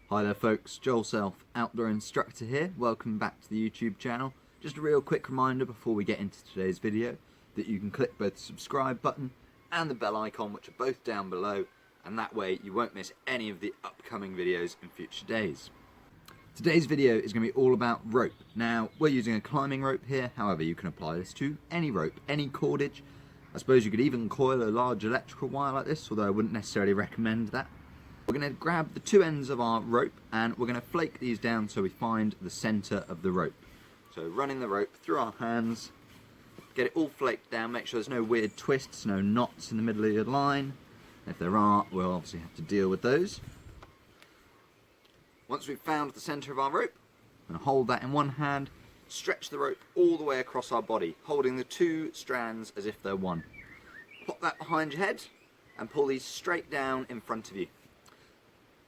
Hi there folks, Joel Self, Outdoor Instructor here. Welcome back to the YouTube channel. Just a real quick reminder before we get into today's video that you can click both the subscribe button and the bell icon, which are both down below, and that way you won't miss any of the upcoming videos in future days. Today's video is going to be all about rope. Now, we're using a climbing rope here, however you can apply this to any rope, any cordage. I suppose you could even coil a large electrical wire like this, although I wouldn't necessarily recommend that. We're going to grab the two ends of our rope and we're going to flake these down so we find the centre of the rope. So running the rope through our hands, get it all flaked down, make sure there's no weird twists, no knots in the middle of your line. If there are, we'll obviously have to deal with those. Once we've found the centre of our rope, I'm going to hold that in one hand, stretch the rope all the way across our body, holding the two strands as if they're one. Pop that behind your head and pull these straight down in front of you.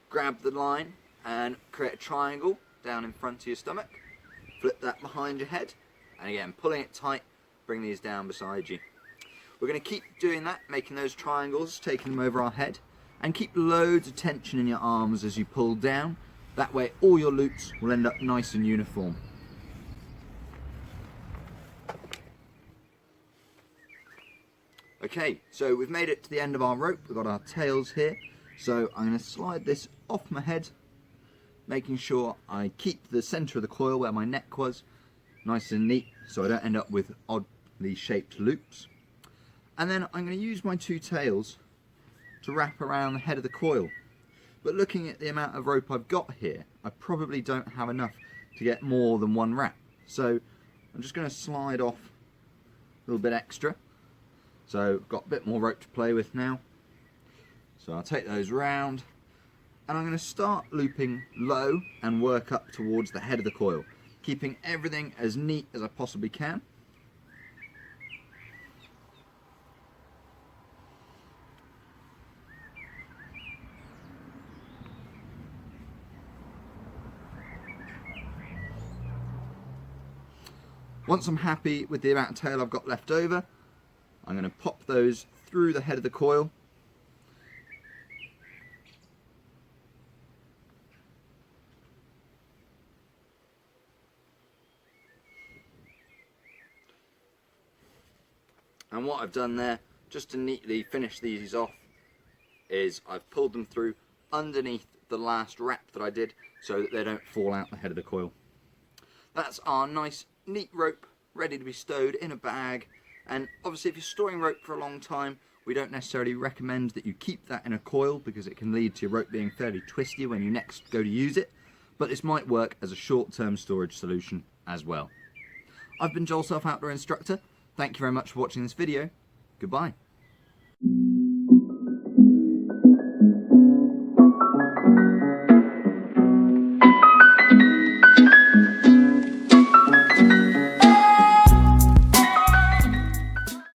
Grab the line and create a triangle down in front of your stomach. Flip that behind your head, and again, pulling it tight, bring these down beside you. We're going to keep doing that, making those triangles, taking them over our head, and keep loads of tension in your arms as you pull down. That way all your loops will end up nice and uniform. Okay, so we've made it to the end of our rope. We've got our tails here. So I'm going to slide this off my head, making sure I keep the centre of the coil where my neck was, nice and neat, so I don't end up with oddly shaped loops. And then I'm going to use my two tails to wrap around the head of the coil. But looking at the amount of rope I've got here, I probably don't have enough to get more than one wrap. So I'm just going to slide off a little bit extra. So I've got a bit more rope to play with now. So I'll take those round, and I'm going to start looping low and work up towards the head of the coil, keeping everything as neat as I possibly can. Once I'm happy with the amount of tail I've got left over, I'm going to pop those through the head of the coil. And what I've done there, just to neatly finish these off, is I've pulled them through underneath the last wrap that I did so that they don't fall out the head of the coil. That's our nice neat rope ready to be stowed in a bag. And obviously if you're storing rope for a long time, we don't necessarily recommend that you keep that in a coil because it can lead to your rope being fairly twisty when you next go to use it. But this might work as a short-term storage solution as well. I've been Joel Self, Outdoor Instructor. Thank you very much for watching this video. Goodbye.